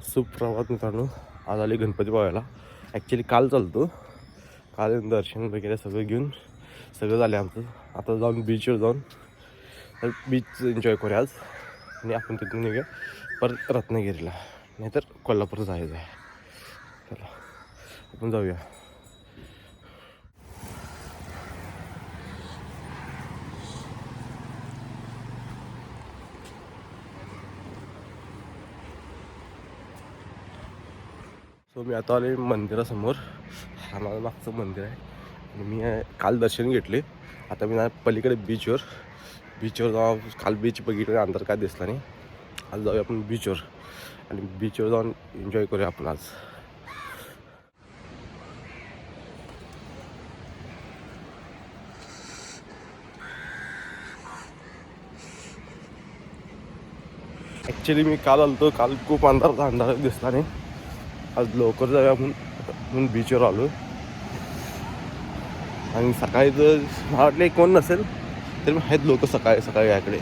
सुप्रभात मित्रांनो. आज आले गणपती बघायला. ॲक्च्युली काल चालतो, काल दर्शन वगैरे सगळं घेऊन सगळं झालं आमचं. आता जाऊन बीचवर जाऊन बीच एन्जॉय करूया आज. आणि आपण तिथून निघूया परत रत्नागिरीला, नाहीतर कोल्हापूर जायचं आहे. चला आपण जाऊया. सो मी आता आले मंदिरासमोर. हा माझं मागचं मंदिर आहे आणि मी काल दर्शन घेतले. आता मी पलीकडे बीचवर जाऊ. काल बीच बघितलं, अंदर काय दिसला नाही. आज जाऊया आपण बीचवर आणि बीचवर जाऊन एन्जॉय करूया आपण आज. ॲक्च्युली मी काल आलो, काल खूप अंधार दिसला नाही. आज लवकर जाऊया म्हणून बीचवर आलो. आणि सकाळी जर मला वाटलं कोण नसेल तर मी आहेत लोक सकाळी याकडे.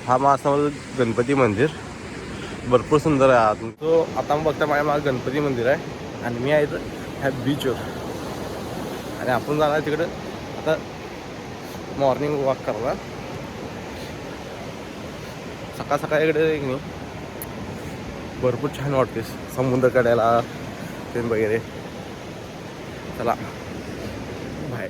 हा माझं गणपती मंदिर भरपूर सुंदर आहे. आत तो आता मग बघता माझ्या मागे गणपती मंदिर आहे आणि मी आहे तर ह्या बीचवर. आणि आपण जाणार तिकडं आता मॉर्निंग वॉक करायला. सकाळ इकडे एक नाही भरपूर छान वाटते समुद्र कड्याला ते वगैरे. चला बाय.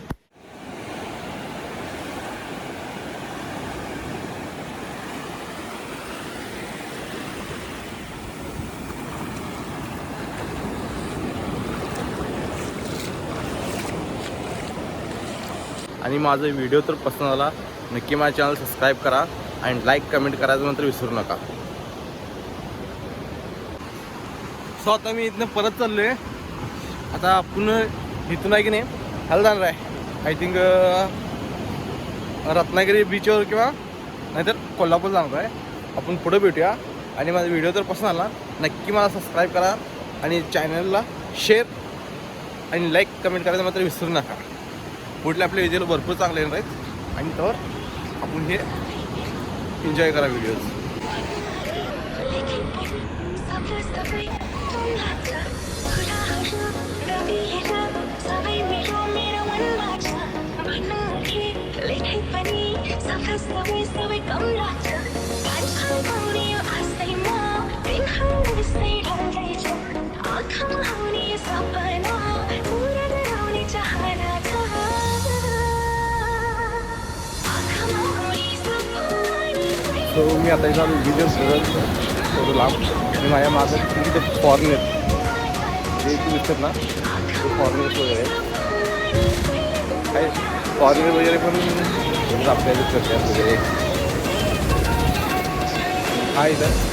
आणि माझा व्हिडिओ तर पसंत आला नक्की माझ्या चॅनल सबस्क्राईब करा आणि लाईक कमेंट करायचं नंतर विसरू नका. सो आता मी इथनं परत चाललो आहे. आता आपण इथून आहे की नाही ह्याला जाणार आहे. आय थिंक रत्नागिरी बीचवर किंवा नाहीतर कोल्हापूर जाणार आहे. आपण पुढे भेटूया. आणि माझा व्हिडिओ तर पसंत आला नक्की मला सबस्क्राईब करा आणि चॅनलला शेअर आणि लाईक कमेंट करायचं मात्र विसरू नका. पुढले आपले व्हिडिओ भरपूर चांगले येणार आहेत आणि त्यावर आपण हे एन्जॉय करा व्हिडिओज. सो मी आता इथं व्हिडिओ थोडं लांब आणि माझ्या मागं तिथे फॉरेनर जे दिसतात ना ते फॉरेनर्स वगैरे काय फॉरेनर वगैरे पण आपल्याला करतात वगैरे. हा इथं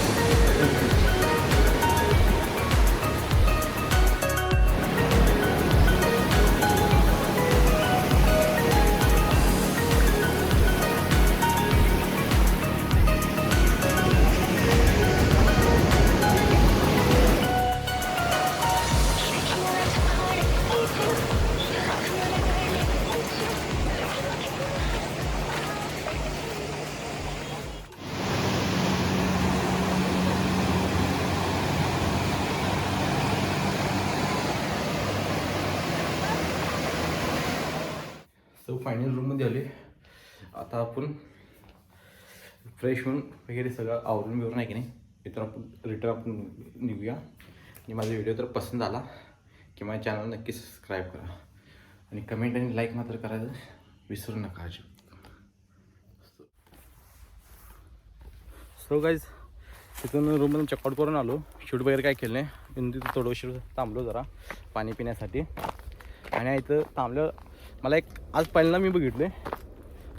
सो फायनल रूममध्ये आले. आता आपण फ्रेश होऊन वगैरे सगळं आवरून बिवरून आहे की नाही इथं आपण रिटर्न निघूया. आणि माझा व्हिडिओ तर पसंत आला की माझ्या चॅनल नक्की सबस्क्राईब करा आणि कमेंट आणि लाईक मात्र करायचं विसरू नका. सो गाईज तिथून रूममधून चेकआउट करून आलो. शूट वगैरे काय केलं नाही. तिथं थोडं उशीर थांबलो जरा पाणी पिण्यासाठी. आणि इथं थांबलं मला एक आज पहिल्यांदा मी बघितले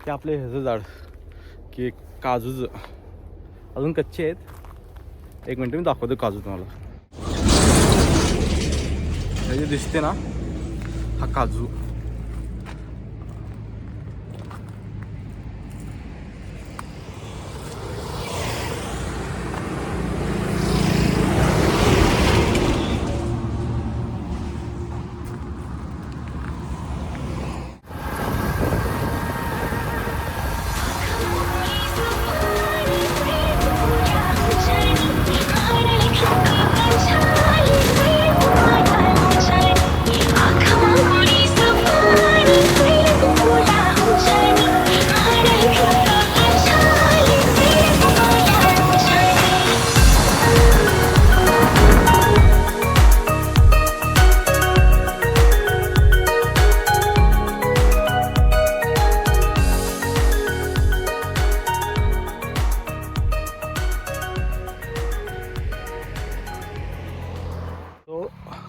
की आपले ह्याचं झाड की काजूचं अजून कच्चे आहेत. एक मिनटं मी दाखवतो काजू तुम्हाला. हे जे दिसते ना हा काजू.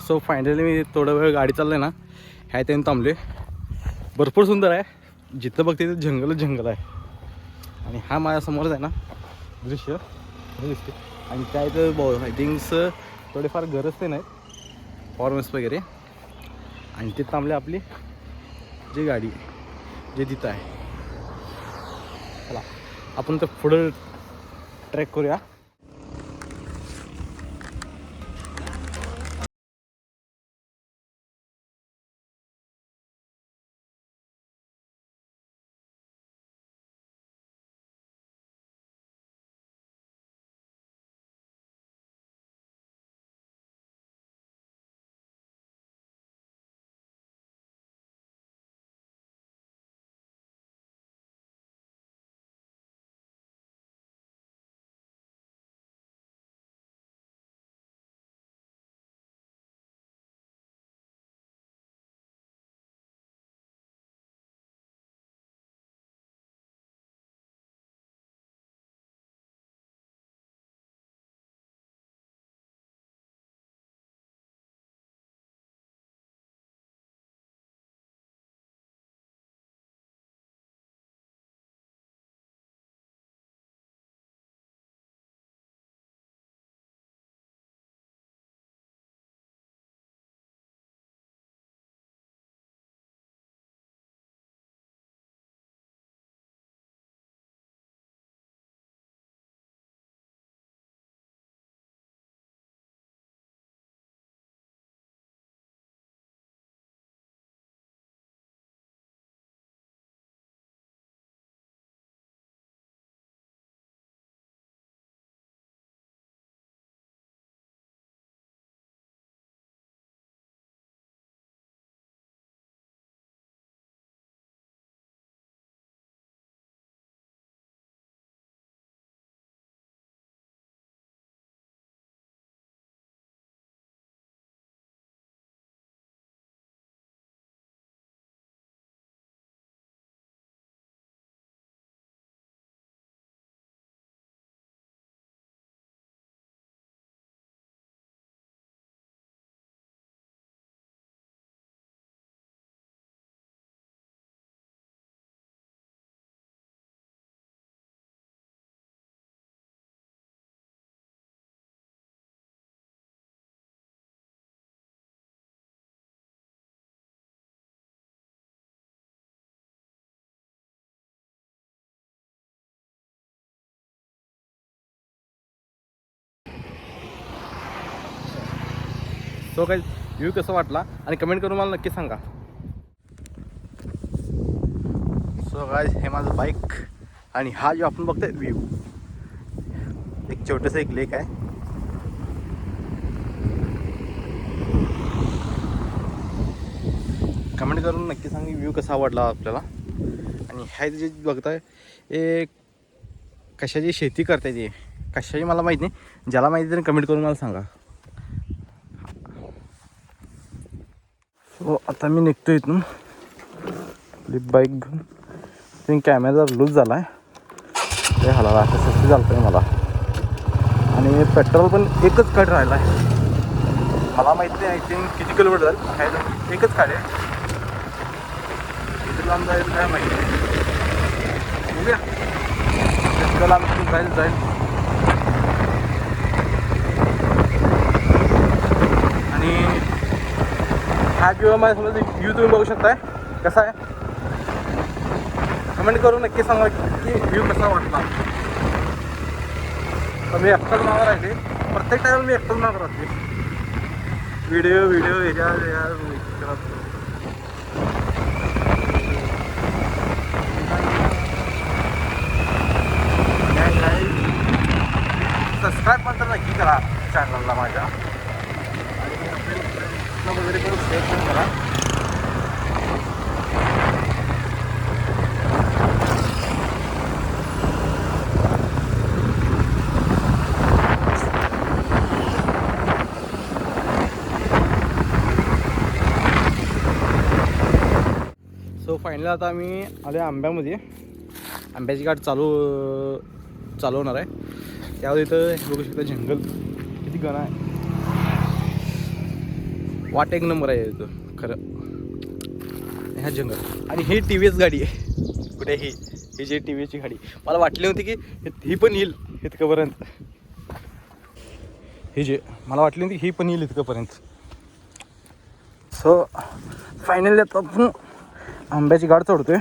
सो फायनली मी थोडा वेळ गाडी चाललं ना ह्या त्यांनी थांबले. भरपूर सुंदर आहे, जिथं बघते तिथं जंगलच जंगल आहे. आणि हा माझ्यासमोरच आहे ना दृश्य हे दिसते. आणि त्या इथं आय थिंक्स थोडेफार गरज ते नाहीत फॉर्मर्स वगैरे. आणि ते थांबले आपली जी गाडी जे तिथं आहे. चला आपण तर पुढं ट्रॅक करूया. सो काही व्ह्यू कसं वाटला आणि कमेंट करून मला नक्की सांगा. सो गाइस हे माझं बाईक आणि हा जो आपण बघतोय व्ह्यू, एक छोटंसं एक लेक आहे. कमेंट करून नक्की सांगा व्ह्यू कसा आवडला आपल्याला. आणि ह्या जे बघताय हे कशाची शेती करताय ते कशाची मला माहीत नाही, ज्याला माहिती त्याने कमेंट करून मला सांगा. सो आता मी निघतो इथून आपली बाईक घेऊन. ते कॅमेरा लूज झाला आहे ते हलाला असं सस्ती चालतं आहे मला. आणि पेट्रोल पण एकच काढ राहिला आहे. मला माहीत नाही आय थिंक किती किलोमीटर जाईल, काय एकच काढ आहे. किती लांब जाईल काय माहिती नाही, बघूया किती लांब जाईल. आणि हा व्ह्यू माझ्यासमोर व्ह्यू तुम्ही बघू शकताय कसा आहे. कमेंट करून नक्की सांगा की व्ह्यू कसा वाटला. तर मी एकटाच मागणार आहे ते, प्रत्येक टायमाला मी एकटाच मागणार राहते व्हिडिओ ह्याच्या सबस्क्राईब पण तर नक्की करा चॅनलला माझ्या. आणि वगैरे करून शेअर पण करा. सो फायनली आता आम्ही आले आंब्यामध्ये. आंब्याची गाठ चालवणार आहे. त्यावर इथं बघू शकता जंगल किती घन आहे. वाट एक नंबर आहे इथं खरं ह्या जंगल. आणि ही टी व्ही एस गाडी आहे कुठे ही जी टी व्ही एसची गाडी मला वाटली होती की ही पण येईल इतकंपर्यंत. ही जे मला वाटली होती ही पण येईल इतकंपर्यंत. सो फायनली आता आपण आंब्याची गाड चढतोय.